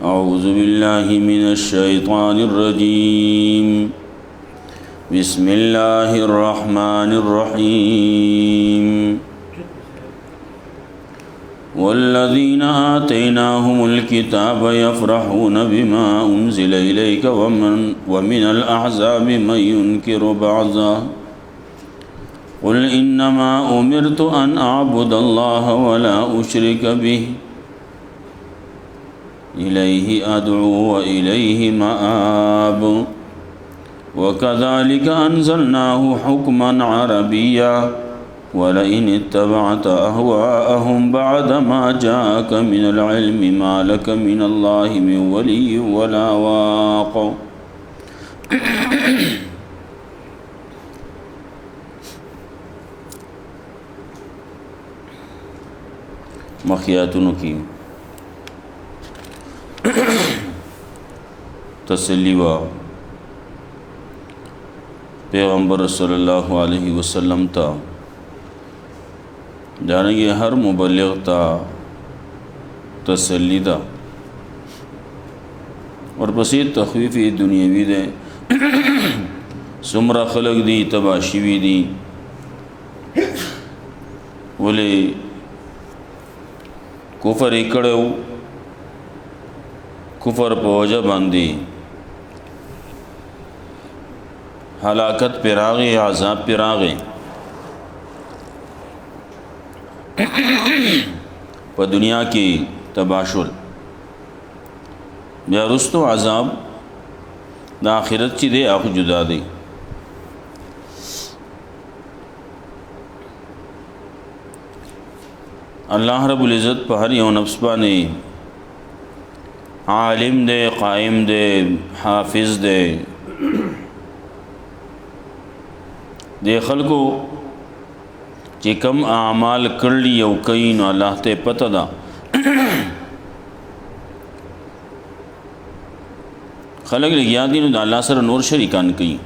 أعوذ بالله من الشيطان الرجيم بسم الله الرحمن الرحيم والذين آتيناهم الكتاب يفرحون بما أنزل إليك ومن الأحزاب من ينكر بعضه قل إنما أمرت أن أعبد الله ولا أشرك به إليه أدعو وإليه مآب وكذلك أنزلناه حكما عربيا ولئن اتبعت أهواءهم بعدما جاءك من العلم ما لك من الله من ولي ولا واق مخیاتونو کی تسلی وا پیغمبر صلی اللہ علیہ وسلم تا جانگی ہر مبلغ تا تسلی دا اور بسیط تخویفی دنیاوی دے سمرا خلق دی تباشیوی دی ولی کفر اکڑو کفر په وجه باندې هلاکت پیراغي عذاب پیراغي په دنیا کې تباشل بیا رستو عذاب د آخرت چې دی هغه جدا دی الله رب العزت په هر یو نفس باندې عالم دے قائم دے حافظ دے دے خلقو چې کم اعمال کړلی او کین الله ته پته ده خلق لګیا دي نو د الله سره نور شریکان کوي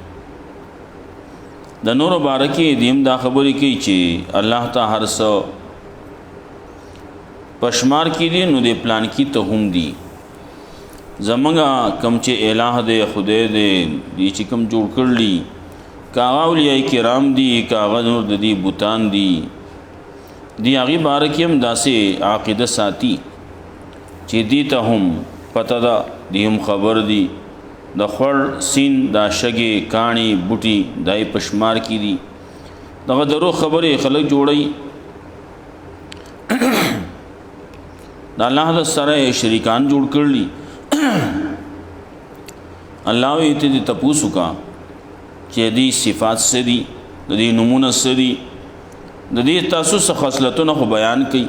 د نور بارکی دیم دا خبرې کوي چې الله ته هر څه پشمار کی دي نو د پلان کی ته هم دي زمنګا کم چې الہ دے خدای دے دی چې کم جوړ کړلی کاغه اولیاء کرام دی کاغه نور د دی بوتان دی هغه بارکیم داسې عقیده ساتي چې دی ته هم پته ده دی هم خبر دی د خور سین دا شګي کانی بوټي دای پشمار کی دی دغه درو خبره خلک جوړي د الله د سره شریکان جوړ کړلی الله وی ته دې تپوسو کا چې دې صفات سے دي د دې نمونه سے دي د دې تاسو څخه خصلتونه خو بیان کړي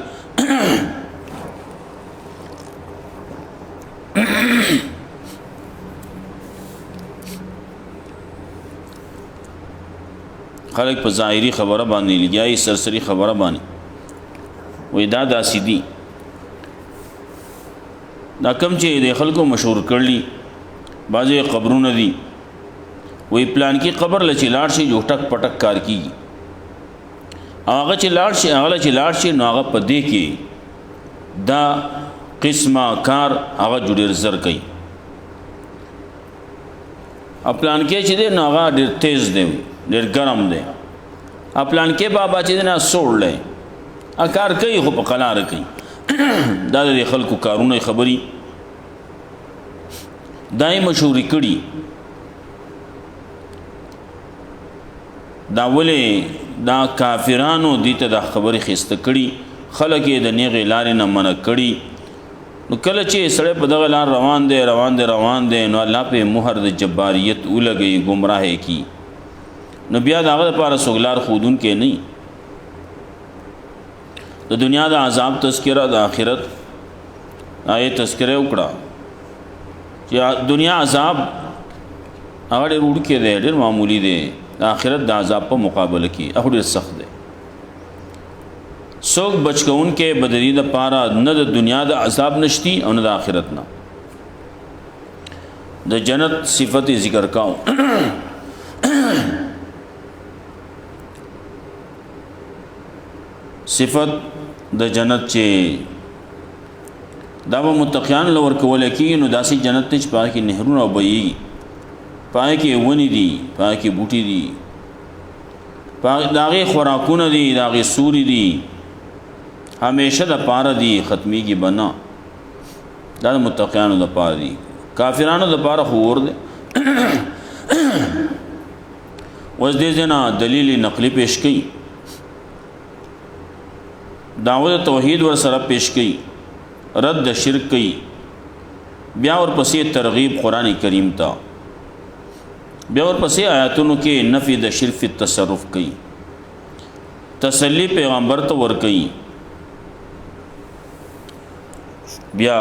خلق په ظاهري خبره باندې لګیای سرسری خبره باندې وې دا داسې دي دا کم چې د خلکو مشهور کړلی بعضې قبرونه دي وی پلان کې قبر لچې لاړ شي جو ټک پټک کار کیږي هغه چې لاړ شي هغه چې لاړ شي نو هغه په دې کې دا قسمه کار هغه ډېر زر کوي پلان کې چې دی نو هغه ډېر تیز دی ډېر ګرم دی پلان کې بابا چې دی نه سوړ دی کار کوي خو په قلاره کوي دا د خلکو کارونه خبري دای مشهوري کړي دا ولې دا کافرانو دي ته د خبري خسته کړي خلک یې د نیغې لارې نه منع کړي نو کله چې سړی په دغه لار روان دی نو الله په مهر د جباریت ولګي گمراه کی نو بیا دغه لپاره سوګلار خودون کې نه د دنیا د عذاب تذکرہ د آخرت آیه تذکرہ وکړه چې دنیا عذاب هغه ډېر وړ کې دی ډېر معمولی دی د آخرت د عذاب په مقابله کې هغه ډېر سخت دی सोक बचकउन के बदरी द पारा न द दुनिया द अजाब नश्ती और न द आखिरत ना द जन्नत सिफत ज़िक्र काओ सिफत द जन्नत चे दावा मुत्तक़ियान लवर कवल की नो दासी जन्नत च पा की नहरुन और बई पाए के वनी दी पाए की बूटी दी पा दागे खुराकुन दी दागे सूरी दी हमेशा द पारा दी ख़त्मी की बना दादा मुत्तक़ियान द पारा दी काफिरान द पारा खूर दे वजदे जना दलील नकली पेश की दावत तौहीद वर सर पेश की रद्द शिरक की ब्या और पसे तरगीब कुरान करीम था ब्या और पसे आयतुन के नफ़ी द शिरफ तसरुफ़ की तसल्ली पैगम्बर तो वर कई ब्या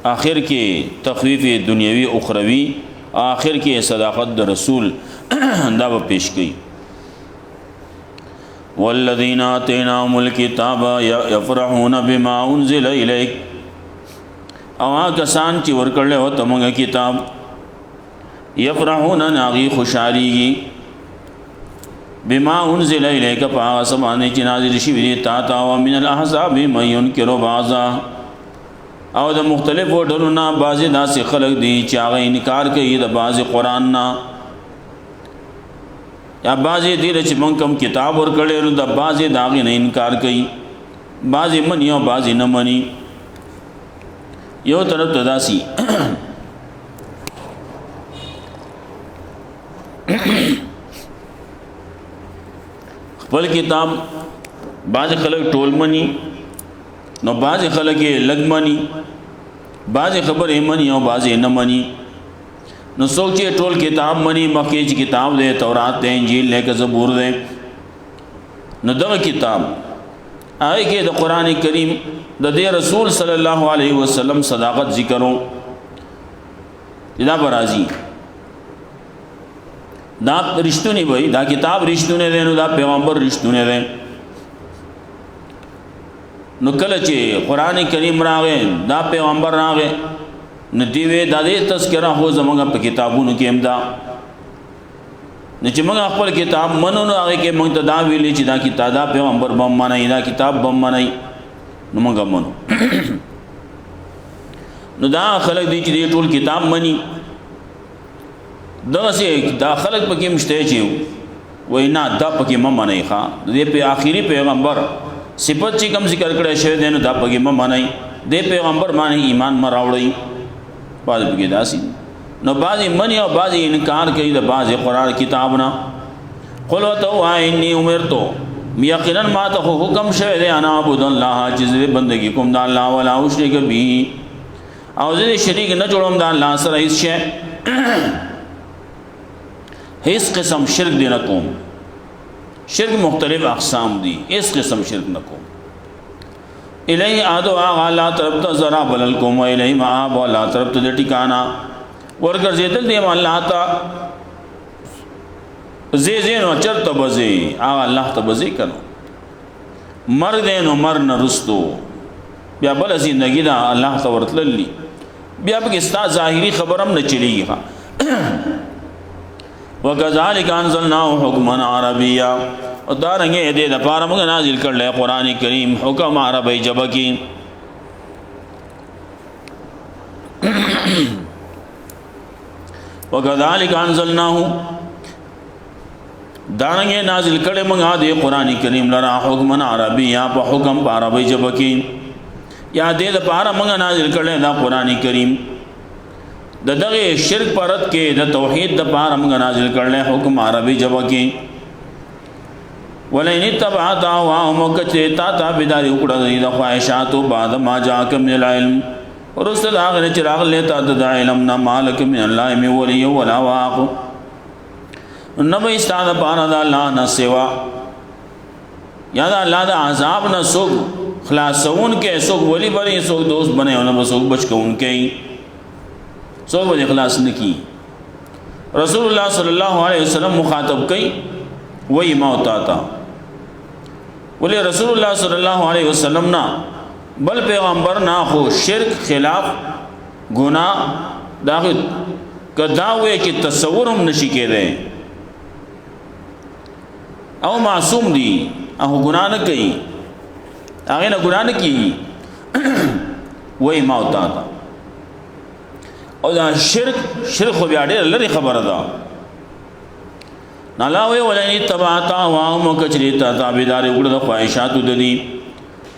आखिर के तखवीफ़ दुनियावी उखरवी आखिर के सदाक़त द रसूल दावा पेश की वल्लज़ीना आतैनाहुमुल किताब यफ़रहून बिमा उन्ज़िल इलैक अवा कसान ची वर्कड़े हो तमंग किताब यफ़रहून नागी खुशालीगी बिमा उन्ज़िल इलैक पागा समाने ची नाज़िल शिविरी ताता व मिनल अहज़ाबि मन युनकिरु बाज़ा और द मुख्तलिफ वोटलना बाज़ दास खलक दी चाग इनकार कई द बाज़ कुरान ना या बाज़े दीर चिमंग कम किताब और कड़े द बाज़े दागे ने इनकार कई बाज़े मनी और बाज़े न मनी यो तरफ तदासी पल किताब बाज़ खलक टोल मनी न बाज़ खलक लग मनी बाज़ खबर मनी और बाज़े न मनी न सोचिए टोल किताब मनी मकेज किताब दे तौरात दे इंजील ले के ज़बूर दे न दग किताब आए के the Quran Karim the they रसूल सल्लल्लाहु अलैहि वसल्लम सदाक़त ज़िक्रों इदा बराजी दा रिश्तों नहीं भाई दा किताब रिश्तों ने दे दा पैगम्बर रिश्तों ने दे न कल चे कुरान करीम रागे दा पैगम्बर रागे न दीवे दादे तस्करा हो जमंगा पे किताबों के अमदा न चिमंगा अखबर किताब मनो न आगे के मंग तदा वेले चिदा की तादा पैगम्बर बम मनाई दा किताब बम मनाई न मंगा मनो न दा खलक दी ची टोल किताब मनी दा से दा खलक पके मुश्ते चे वही ना दा पके म मनाई खा दे पे आखिरी पैगम्बर सिफत ची कम जिक्र करे शे देन दा पके म मनाई दे पैगम्बर माने ईमान मरावड़ी बाज़ के दासी न बाज़ी मनी और बाज़ी इनकार कई द बाज़ कुरान किताब ना खुलो तो आइनी उमर तो यकीनन मा तो हुक्म शे अना अबुदुल्लाह जिज़े बंदगी कुम दा अल्लाह वला उशरिक भी और जे शरीक न जोड़म दा अल्लाह सर इस शे इस किस्म शिरक दे नकुम शिरक मुख्तलिफ अक़साम दी इस किस्म शिरक नकुम इलही आदो आगा ला तरफ तो ज़रा बलल कोम इलही माब ला तरफ तो ठिकाना वर्कर जेतल दे अल्लाह ता जे नो चर तबजे आगा अल्लाह तबजे कनो मर दे नो मर न रुस्तो ब्या बल जिंदगी दा अल्लाह तवरत लल्ली ब्या बगिस्ता ज़ाहिरी खबरम न चलेगी खा वकज़ालिक अंज़लनाहु हुक्मन अरबिया और दारंगे दे दपारा मगर नाजिल कर ले कुरान करीम हुक्म अरबी जबकी वकज़ालिक अंज़लनाहु दारंगे नाजिल करे मंगा दे कुरान करीम लरा हुक्मन अरबिया पर हुक्म अरबी जबकी या दे दपारा मगर नाजिल कर ले दा कुरान करीम दगे शिरक परत के द तौहीद द पार हम नाजिल कर ले हुक्म अरबी जबकी वलैन तबाता वामकचे ताता बिदारी उकड़ा द ख्वाहिशात बाद मा जाक मिनल इल्म और उस आखिर चिराग लेता द इल्म न मालक मिन अल्लाह में वली वला वाक न भाई इस्ताद पाना दा अल्लाह न सेवा याद अल्लाह दा अजाब न सुख खलासऊन के सुख वली बने सुख दोस्त बने न बसुख बच के उनके ही सो वजह खलास न की रसूलुल्लाह सल्लल्लाहु अलैहि वसल्लम मुखातब कई वही मौत आता बोले रसूलुल्लाह सल्लल्लाहु अलैहि वसल्लम ना बल पैगम्बर ना हो शिरक खिलाफ गुनाह दाखिल कदा हुए कि तस्वुर हम नशी के रहे और मासूम दी अहो गुनाह न कई आगे ना गुनाह न की वही माँ होता था और शिरक हो बिया ढेर लरी खबर था नालावे वलनी तबाता वाम कचरीता ताबेदार उगड़ ख्वाहिशात ददी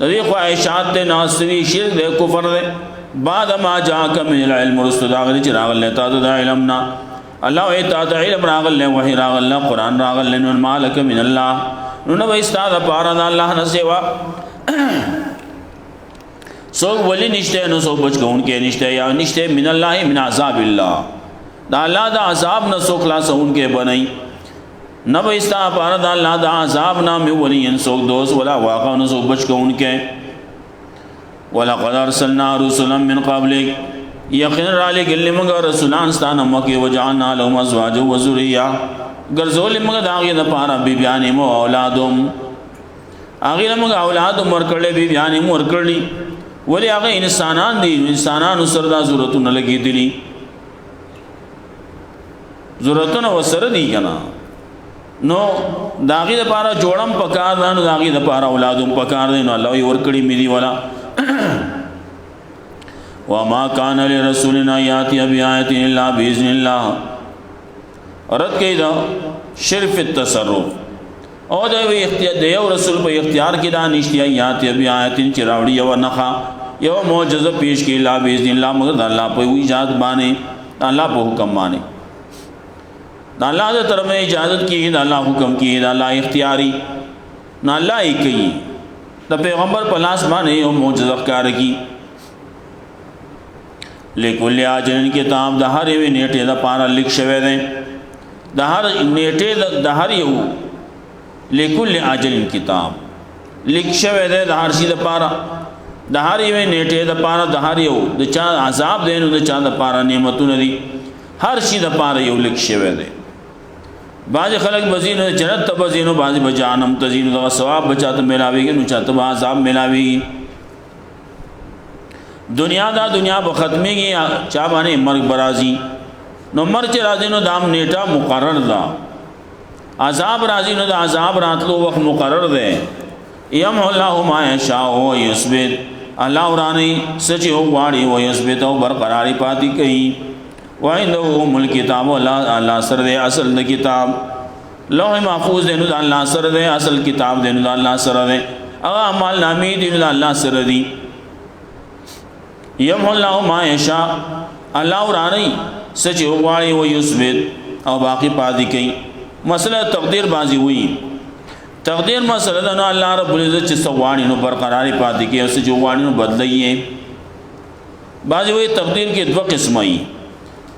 ददी ख्वाहिशात दे नासवी शिरक दे कुफर दे बाद मा जाक मिनल इल्म रुस्तदागल चिरागल लेता दा इल्मना अल्लाह वे ता इल्म रागल ले वही रागल ले कुरान रागल ले न मालक मिन अल्लाह न वे इस्ताद पारा दा अल्लाह न सेवा सो वली निश्ते न सो बच गउन के निश्ते या निश्ते मिन अल्लाह मिन अज़ाबिल्लाह दा अल्लाह दा अज़ाब न सो खलास उन के बनई न वे इस्ताद पारा दा अल्लाह दा अज़ाब ना में वली इन सो दोस्त वला वाक़ा न सो बच गउन के वलक़द अरसलना रुसुलन मिन क़ब्लिक यकीन राले गिल्ले मगर रसूलान स्तान मके वजअलना लहुम अज़वाजन व ज़ुर्रिया गर्ज़ोल मगर दागे द पारा बीबियान मो औलादुम आगे मगर औलाद मर करले बीबियान मर करली वले आगे इंसानान दी इंसानान सरदा ज़रूरत न लगी दिली ज़रूरत न वसर दी कना नो दागे द पारा जोड़म पकार दान दागे द पारा औलादुम पकार दे नो अल्लाह वर कड़ी मिली वाला वमा कान लिरसूलिन याति बिआयतिन इल्ला बिइज़्निल्लाह रद कईदा शिर्फ तसर्रुफ और जब इख्तियार देव रसूल पर इख्तियार की दा निश्तिया याति बिआयतिन चिरावड़ी व नखा यो मौजज़ा पेश की इल्ला बिइज़्निल्लाह मगर अल्लाह पे इजाज़त माने अल्लाह पे हुक्म माने अल्लाह के तरफ में इजाज़त की अल्लाह हुक्म की अल्लाह इख्तियारी ना अल्लाह ही कही द पैगम्बर पलास माने यो मौजज़ा कार की लेकुल आजन किताब दहर वे नेटे द पारा लिख शवे दें दहर नेटे दहर यू लेकुल आजन किताब लिख शवे दे दहर सी द पारा दहर वे नेटे द पारा दहर यू द चा अजाब देन द चा द पारा नेमतु नदी हर सी द पारा यू लिख शवे दे बाज खलक बजीन जन्नत तबजीनो बाज बजानम तजीन द सवाब बचा तो मिलावेगी नु चा तो अजाब मिलावेगी दुनिया दा दुनिया बखतमी की चा बाने मर्ग बराजी नो मर्च राजी नो दाम नेटा मुकर्रर दा अजाब राजी नो दा अजाब रातलो वक्त मुकर्रर दे यम अल्लाहु मा यशा हो युस्बित अल्लाह रानी सच हो वाड़ी वो युस्बित हो बरकरारी पाती कही वाइंदहु मुल किताब अल्लाह सर दे असल द किताब लौह महफूज देनु दा अल्लाह सर दे असल किताब देनु दा अल्लाह सर दे अगा अमाल नामी देनु दा अल्लाह सर दी यमहुल्लाहु मा यशा अल्लाह रानी सच वाणी वो युस्बित और बाकी पादी कई मसला तकदीर बाजी हुई तकदीर मसला ना अल्लाह रब्बुल इज़्ज़त चिस वाणी नो बरकरारी पादी के उससे जो वाणी नो बदलई है बाजी हुई तकदीर के दो किस्म ही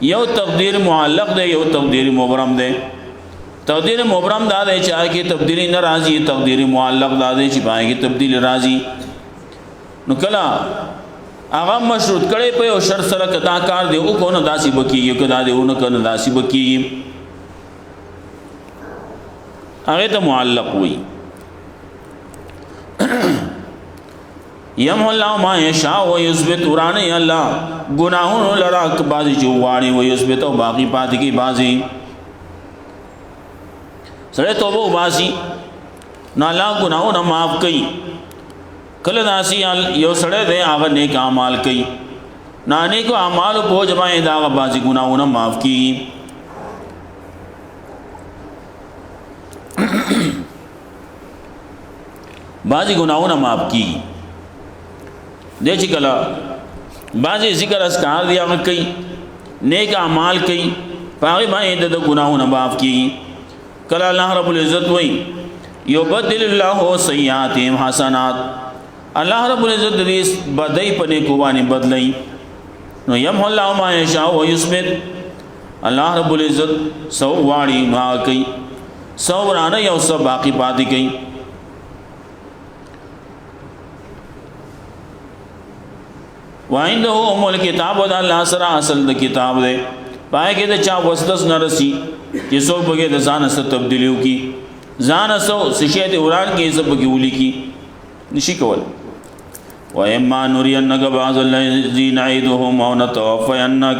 यो तकदीर मुअल्लक़ दे यो तकदीर मुबरम दे तकदीर मुबरम दा दे चाहे कि तब्दीली न राजी तकदीर मुअल्लक़ दा दे छिपाए कि तब्दीली राजी नु कला आगा मशरूत कड़े पे और शर्त सर कदा कार दे को न दासी बकी कदा दे न कन दासी बकी आगे तो मुअल्लक़ हुई यमहुल्लाहु मा यशा व युस्बित उराने अल्लाह गुनाहों लड़ा बाजी जो वाणी व युस्बित और बाकी पाती की बाजी सड़े तो वो बाजी ना अल्लाह गुनाहों न माफ़ कई कल दासी यो सड़े दे आगा नेक अमाल कई नाने को अमाल पो जमाए दागा बाजी गुनाहों न माफ़ की बाजी गुनाहों न माफ़ की दे चिकला बाजी जिक्र अस्कार दिया कई नेक अमाल कई पागे भाई दद गुनाहों न माफ़ की कला अल्लाह रब्बुल इज़्ज़त हुई युबद्दिलुल्लाहु सय्यातिहिम हसनात अल्लाह रब्बुल इज़्ज़त दीस बदई पने कुबानी बदलई नो यमहुल्लाहु मा यशा व युस्बित अल्लाह रब्बुल इज़्ज़त सौ वाड़ी मा कई सौ राना या सब बाकी पाती कई वाइंदहु उम्मुल किताब व अल्लाह सरा असल द किताब दे पाए के चा वसदस न रसी कि सो बगे दसान से तब्दीलियों की ځان سو سشیت وران کې سب کې ولي کی نشي کول. و اما نرینک بعض الذین نعیدهم او نتوفینک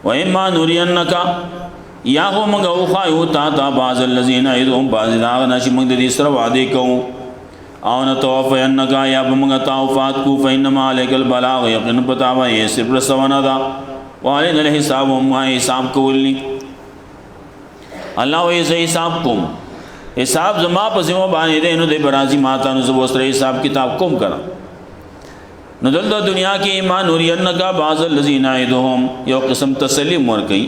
و اما نرینک یا هو موږ او خایو تا بعض الذین نعیدهم بعض دا نشي موږ د دې سره وعده کوو او نتوفینک یا موږ تا وفات کو فینما علیک البلاغ یقین پتا وای صبر سوانا دا وعلین الحساب ما حساب کولی الله وی زې حساب کوم حساب زما په ذمہ باندې دی نو د برازي ماته نو زو سره حساب کتاب کوم کړه. نو دلته دنیا کې ایمان ورینک بعض الذین نعیدهم یو قسم تسلیم ور کوي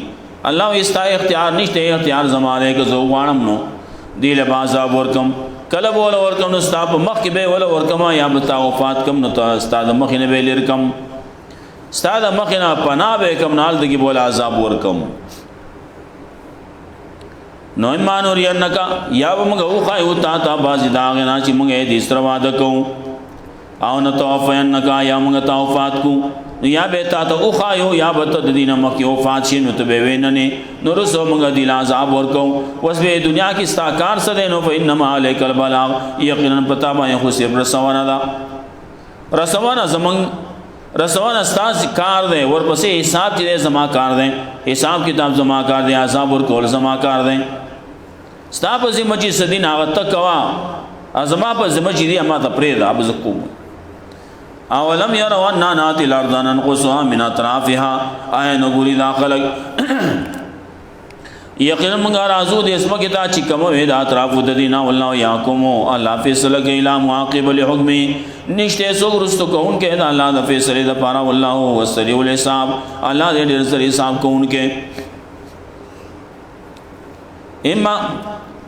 الله استا اختیار نشته اختیار زمانه کې زو غانم نو دی له عذاب ورکم کله بول ورکم نو ستا په مخ کې به ول ورکما یا بتا وفات کم نو استاد مخ نه به لرکم استاد مخ نه پناه به کم نال دګي بول عذاب ورکم. نو ایمان ورینک یا موږ او خایو تا باز دا غنا چې موږ دې سره وعده کوو او نتوفینک یا موږ تا وفات کو یا به تا ته او خایو یا به ته دینه مکه وفات شي نو ته به ویننه نو رسو موږ دې عذاب ورکو وس به دنیا کې استاکار سره نو فینما علیک البلاغ یقینا پتا باندې خو صبر سوانا دا رسوانا زمون رسوانا استاد کار دی ورپسې حساب دې زما کار دی حساب کتاب زما کار دی عذاب ورکول زما کار دی ستا په ذمہ چې سدین هغه تکوا ازما په ذمہ چې دی اما ته پرې دا بزکو. اولم يروا ان ناتي الارض ننقصها من اطرافها اي نغوري داخل یقینا موږ راځو د اسمه کې دا چې کوم وې د اطراف د دینه والله يحكم الله فیصله کوي لا معاقب لحکم نشته سو رستو کوون کې دا الله د فیصله د پاره والله هو سریع الحساب الله دې ډېر سریع حساب کوون کې. اما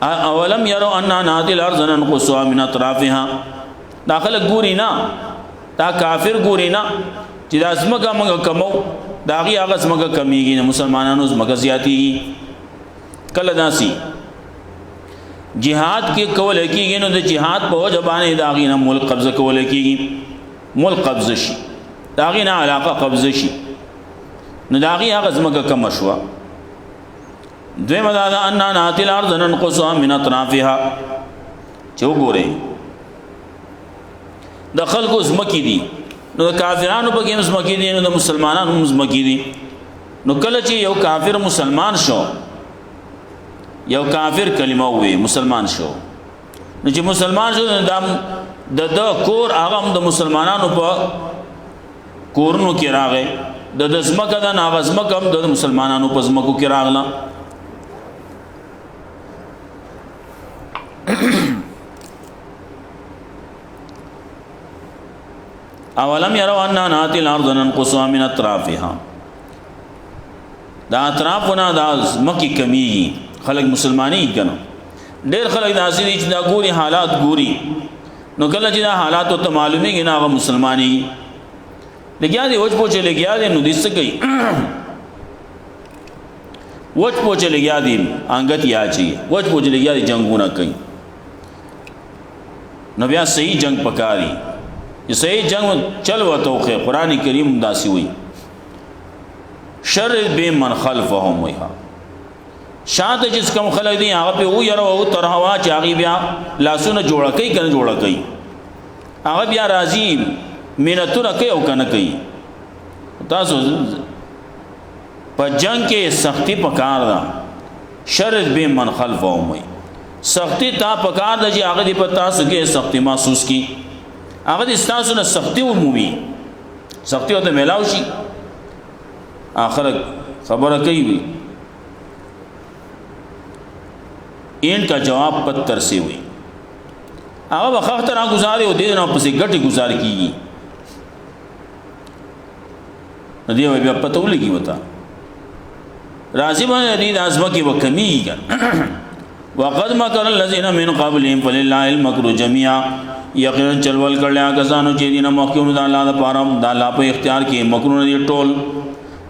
اولم يروا ان ناتي الارض ننقصها من اطرافها داخل ګوري نه دا کافر ګوري نه چې دا اسمه موږ کمو داغي هغه اسمه کمیږي نه مسلمانانو اسمه زیاتی کله داسي جهاد کې کول کېږي نو د جهاد په وجبانه داغي نه ملک قبضه کول کېږي ملک قبضه شي داغي نه علاقه قبضه شي نو داغي هغه اسمه کم شوا. دوی مدادا ان ناتل ارض ننقصها من اطرافها چې وګورئ د خلکو زمکی دي نو د کافرانو په کې زمکی دي نو د مسلمانانو زمکی دي. نو کله چې یو کافر مسلمان شو یو کافر کلمه وې مسلمان شو نو چې مسلمان شو د کور هغه د مسلمانانو په کورونو کې راغی د زمکه د ناغزمکه هم د مسلمانانو په زمکو کې راغله. اولم يروا ان ناتي الارض ننقصها من اطرافها دا اطرافنا دا مکی کمیږي خلک مسلمانی کنه ډېر خلک داسې دي چې دا ګوري حالات ګوري نو کله چې دا حالات ته معلومیږي نه هغه مسلمانی لګیا دي وچ پوچې لګیا دي نو دې څه کوي وچ پوچې لګیا دي انګت یا چی وچ پوچې لګیا دي جنگونه کوي نو بیا صحیح جنگ پکاري یہ صحیح جنگ چل و توقع قرآن کریم داسی ہوئی شر بے من خلفهم ویہا شاعت جس کم خلق دی آغا پہ او یرو او ترہوا چاگی بیا لاسو نہ جوڑا کئی کن جوڑا کئی آغا بیا رازی منتو رکے او کن کئی تاسو پا جنگ کے سختی پکار دا شر بے من خلفهم وی سختی تا پکار دا جی آغا دی پتا سکے سختی محسوس کی هغه د استاسو نه سختي ومومي سختي او ته ملاو شي اخر خبره کوي وي ان کا جواب پتر سے ہوئی هغه وخت را گزارې او دې نه پسې ګټي گزار کیږي ندی بیا پته ولګي وتا راضي باندې دې ازمه کې وکميږي وقد مكر الذين من قبلهم فلله المكر جميعا یقینا چلول کړل کسانو چې دینه مخکونو د الله لپاره د الله په اختیار کې مکرونه دي ټول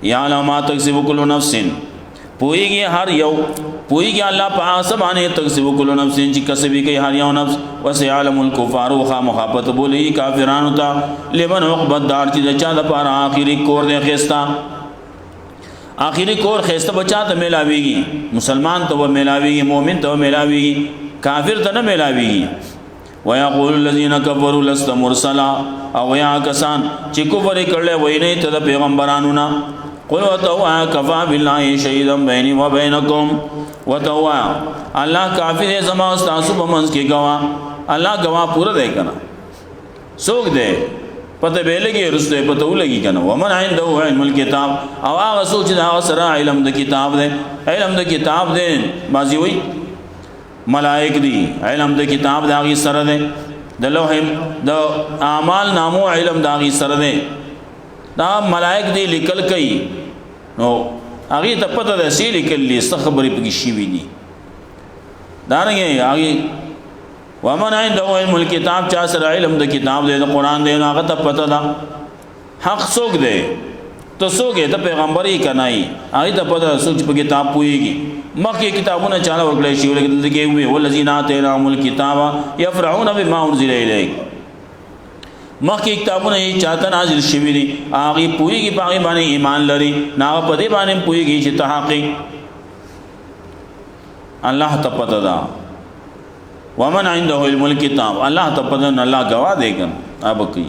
یا علامات تکسب کل نفس پویږي هر یو پویږي الله په اسمانه تکسب کل نفس چې کسبي کوي هر یو نفس وسيعلم الكفار وخامخافت بولی کافرانو ته لمن عقبت دار چې چا د لپاره اخري کور دی خستا آخری کور خیسته بچا ته ملاویږي، مسلمان ته ملاویږي، مؤمن ته ملاویږي، کافر ته نه ملاویږي. ويقول الذين كفروا لست مرسلا، او یا کسان چې کفر کړل وای نه ته د پیغمبرانو نه. قل وتوا كفى بالله شهيدا بيني وبينكم، وتوا الله کافی دې زما تاسو په منځ کې گواه، الله گواه پورا دی کنه. څوک دی پته به لګي رسته پته ولګي کنه. ومن عنده علم الكتاب، او هغه څوک چې هغه سره علم د کتاب دی، علم د کتاب دی بازی وای ملائک دی، علم د کتاب د هغه سره دی، د لوح د اعمال نامو علم د هغه سره دی، دا ملائک دی لیکل کوي. نو هغه ته پته ده سی لیکل څه خبرې پکې شي وي دي دارنګه هغه. ومن عنده علم الكتاب، چا سره علم د کتاب دی، د قران دی، هغه ته پته ده حق څوک دی. ته څوک ته پیغمبر یې کنای، هغه ته پته څوک په کتاب پويږي. مخکې کتابونه چاله ورکړل شي ولکه دغه وی ولذین آتیناهم الکتاب یفرحون بما انزل الیک. مخکې کتابونه یې چاته نازل شوي دي، هغه پويږي په هغه باندې ایمان لري، نه په دې باندې پويږي چې تحقیق الله ته پته ده. ومن عنده علم الكتاب، الله ته پته نه، الله گواه دی کنه. اب کی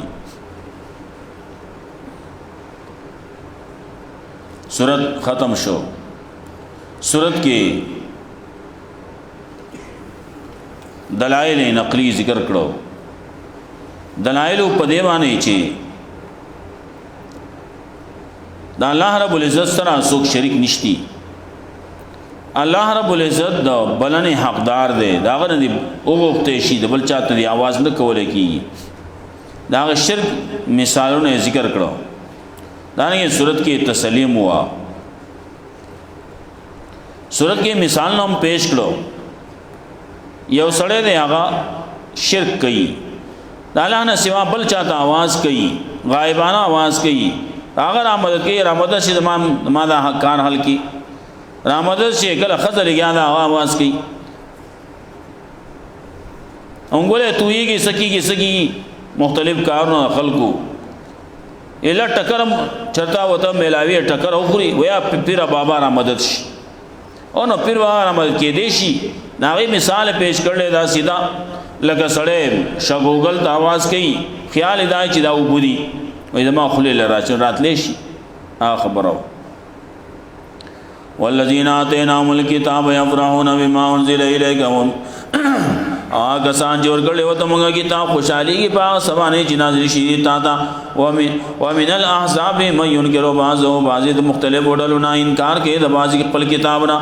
سورت ختم شو. سورت کې دلائل نقلی ذکر کړو. دلائل په دی باندې چې دا الله رب العزت سره څوک شریک نشتی. الله رب العزت د بلنې حقدار دی، دا غره دی او وخت شي د بل چاته دی आवाज نه کولای کی. دا شرک مثالونه ذکر کړو. دا نه صورت کې تسلیم ہوا. صورت کې مثال نوم پیش کړو. یو سړی دی هغه شرک کوي، د الله نه سوا بل چاته आवाज کوي، غایبانه आवाज کوي. هغه را مدد کوي، را مدد شي ما دا کار حل کی، را مدد شي کله خطر لګیا دا आवाज کوي. انګوله تویږي سکیږي مختلف کارونه خلقو اله ټکرم چرتا وته ملاوی ټکر او خوري ویا پیر بابا را مدد شي او نو پیر بابا را مدد کې دی شي. ناغي مثال پیش کړل دا سیدا لکه سړی شګوګل ته आवाज کوي، خیال دا چې دا وګوري وای ما خلل راتلې شي خبرو. والذین آتیناهم الکتاب یفرحون بما انزل الیکم، هغه سان جوړ کړي وته موږ کتاب خوشالي کې په سبانه چې نازل شي تا تا. ومن الاحزاب من ينكر بعضه، بعضی د مختلف وډلو نه انکار کوي د بعضی خپل کتاب نه.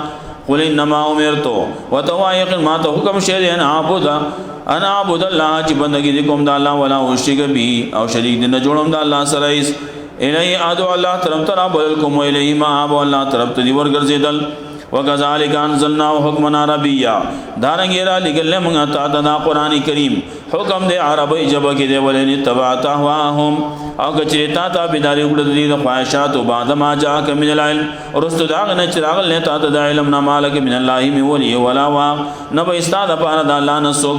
قل انما امرت وتوایق ما ته حکم شه دي انا عبد الله چې بندګي کوم د الله ولا اشرک به، او شریک نه جوړم د الله سره هیڅ. الی ادعو الله طرف تر بلکم الی ما ابو الله طرف ته دی ورګرځیدل. وکذالک انزلنا حکما عربیا، دارنګ را لګل موږ ته دا قران کریم حکم دی عربی جبه کې دی ولنی تبعت اهواهم، او کچریتا تا بيداری وګړه دي د خواهشات او بعد ما جاءك من العلم، ورستو دا نه چراغ نه تا د علم نه مالک من الله می ولي ولا وا نه به استاد په د الله نه سو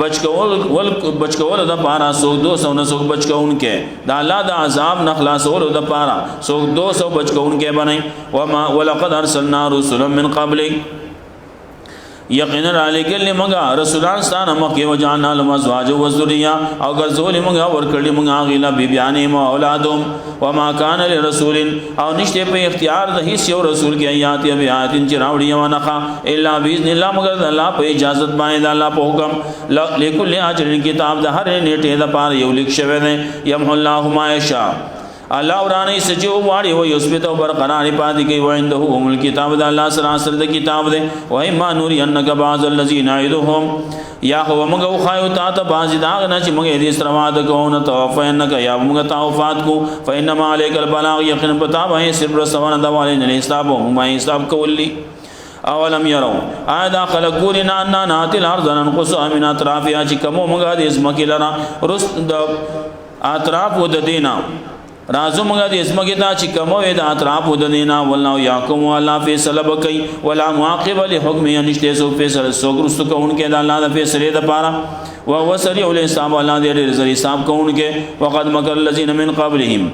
بچکول د پارا سو 200 نه سو بچکون کې د الله د عذاب نه خلاصول د پارا سو 200 بچکون کې بنئ. وما ولقد ارسلنا رسلا من قبلك، یقینا علیکل مغا رسولان ستانه مکه وجانا لهم ازواج و ذریه، او ګرځول مغا ورکړي مغا غیلا بیبیانې مو اولادم. وما کان لرسول، او نشته په اختیار د هیڅ یو رسول کې آیات یا بیاتین چې راوړي و نه الا باذن الله، مگر الله په اجازه باندې الله په حکم. لکل اجر کتاب د هر نیټه د پاره یو لیک شوی دی. يمحو الله ما یشاء، الله ورانه سجو واړي و یثبت او برقرار پاتې کوي. وعنده ام الكتاب، د الله سره سره د کتاب دی. و ما نور انک بعض الذين نعدهم، یا هو موږ خایو تا ته بعض دا نه چې موږ دې سره وعده کوو نه توفینک، یا موږ ته وفات کو. فینما علیک البلاغ، یقینا پتا وای صبر سوانه د والي نه حساب او ما حساب کولی. اولم يروا اذا خلقنا ان ناتل الارض ننقص من اطرافها، چې کوم موږ دې اسمکه لرا رست د اطراف ود دینا رازو مګه د اسمکه تا چې کوم وې د اطراف ود دینا. والله یحکم الله فیصله وکي، ولا معاقب لحکم، نشته سو فیصله سو ګرست کوونکې د الله د فیصله د پاره. او هو سریع الحساب، الله دې حساب کوونکې. وقد مکر الذين من قبلهم،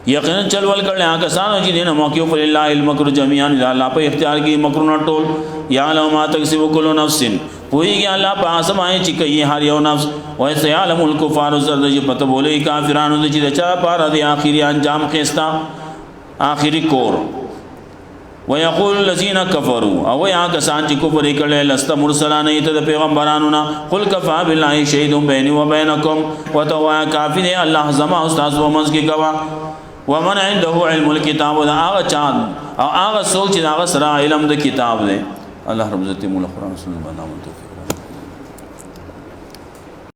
یقینا چل ول کړل هغه کسانو چې دینه موقع پر الله المکر جميعا الله په اختیار کې مکرونه ټول یعلم ما تکسب كل نفس پویږي الله په اسماء چې کوي هر یو نفس او سيعلم الكفار زرد چې پته بولې کافرانو چې چا پاره دي اخري انجام خستا اخري کور ويقول الذين كفروا او یا کسان چې کفر کړي لست مرسلان ایت د پیغمبرانو نه قل كفى بالله شهيد بيني وبينكم وتوا کافی دی الله زما استاد و منځ کې گوا ومن عنده علم الكتاب دا هغه چان او هغه څوک چې هغه سره علم د کتاب دی الله رب عزت مولا قرآن رسول الله